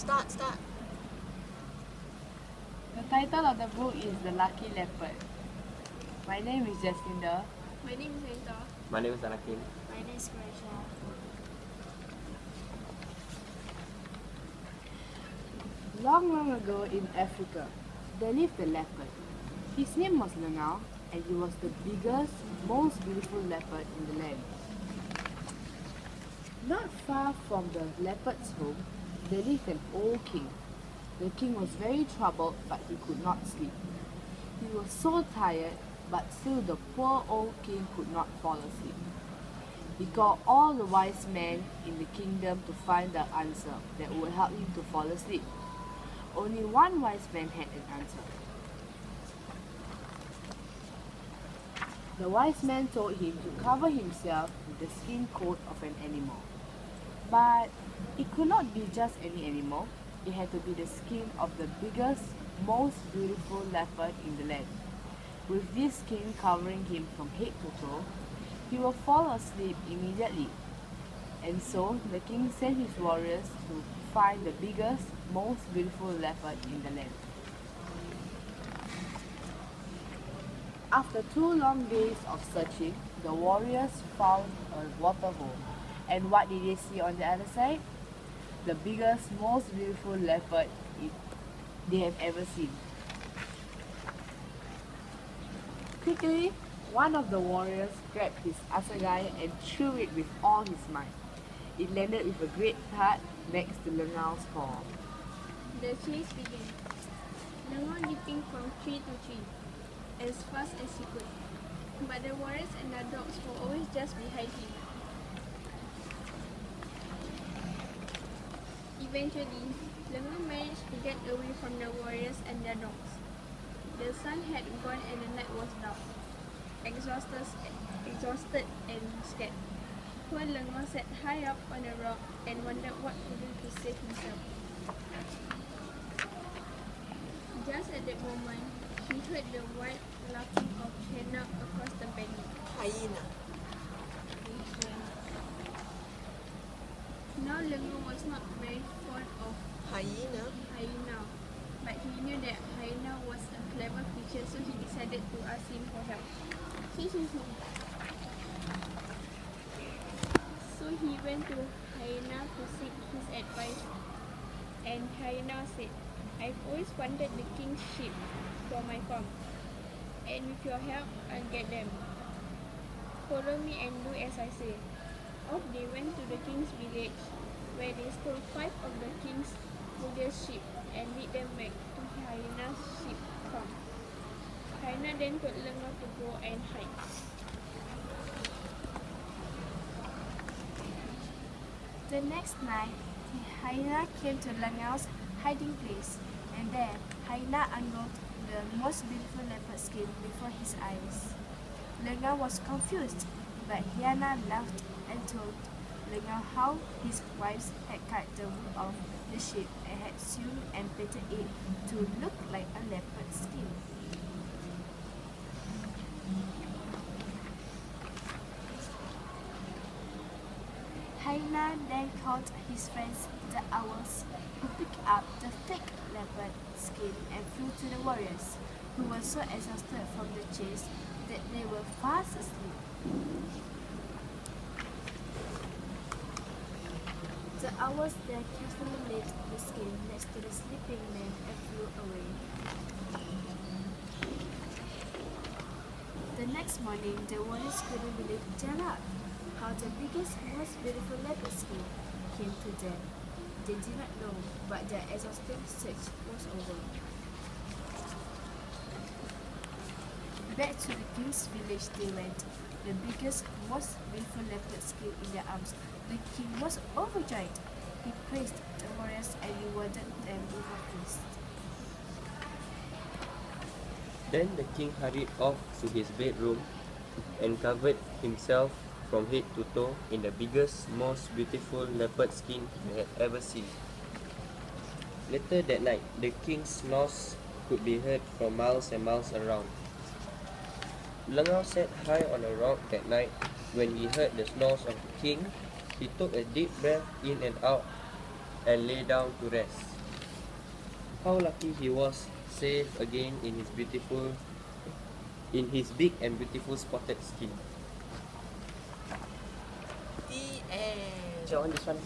Start. The title of the book is The Lucky Leopard. My name is Jacinda. My name is Rita. My name is Anakin. My name is Gracia. Long ago in Africa, there lived a leopard. His name was Lengau, and he was the biggest, most beautiful leopard in the land. Not far from the leopard's home, there lived an old king. The king was very troubled, but he could not sleep. He was so tired, but still the poor old king could not fall asleep. He called all the wise men in the kingdom to find the answer that would help him to fall asleep. Only one wise man had an answer. The wise man told him to cover himself with the skin coat of an animal. But it could not be just any animal. It had to be the skin of the biggest, most beautiful leopard in the land. With this skin covering him from head to toe, he will fall asleep immediately. And so the king sent his warriors to find the biggest, most beautiful leopard in the land. After 2 long days of searching, the warriors found a waterhole. And what did they see on the other side? The biggest, most beautiful leopard they have ever seen. Quickly, one of the warriors grabbed his assegai and threw it with all his might. It landed with a great thud next to Lengau's paw. The chase began. Lengau leaping from tree to tree as fast as he could. But the warriors and the dogs were always just behind him. Eventually, Lengau managed to get away from the warriors and their dogs. The sun had gone and the night was dark. Exhausted and scared, poor Lengau sat high up on a rock and wondered what to do to save himself. Just at that moment, he heard the wild laughing of hyena across the valley. Hyena. Now Lengau was not very fond of Hyena. hyena, but he knew that hyena was a clever creature, so he decided to ask him for help. So he went to hyena to seek his advice, and hyena said, "I've always wanted the king's sheep for my farm, and with your help, I'll get them. Follow me and do as I say." Off they went to the king's village, where they stole 5 of the king's oldest sheep and lead them back to hyena's sheep farm. Hyena then told Lengau to go and hide. The next night, the hyena came to Lengau's hiding place, and there, hyena unrolled the most beautiful leopard skin before his eyes. Lengau was confused, but hyena laughed and told Lengau how his wives had cut the wool off the sheep and had sewn and plaited it to look like a leopard skin. Hyena then called his friends the owls, who picked up the fake leopard skin and flew to the warriors, who were so exhausted from the chase that they were fast asleep. The owls then carefully laid the skin next to the sleeping men and flew away. The next morning, the warriors couldn't believe their luck. How the biggest, most beautiful leopard skin came to them. They did not know, but their exhausting search was over. Back to the king's village they went, the biggest, most beautiful leopard skin in their arms. The king was overjoyed. He praised the warriors and rewarded them with a feast. Then the king hurried off to his bedroom and covered himself from head to toe in the biggest, most beautiful leopard skin he had ever seen. Later that night, the king's snores could be heard from miles and miles around. Lengau sat high on a rock that night. When he heard the snores of the king, he took a deep breath in and out and lay down to rest. how lucky he was, safe again in his big and beautiful spotted skin. The end. Show on this one.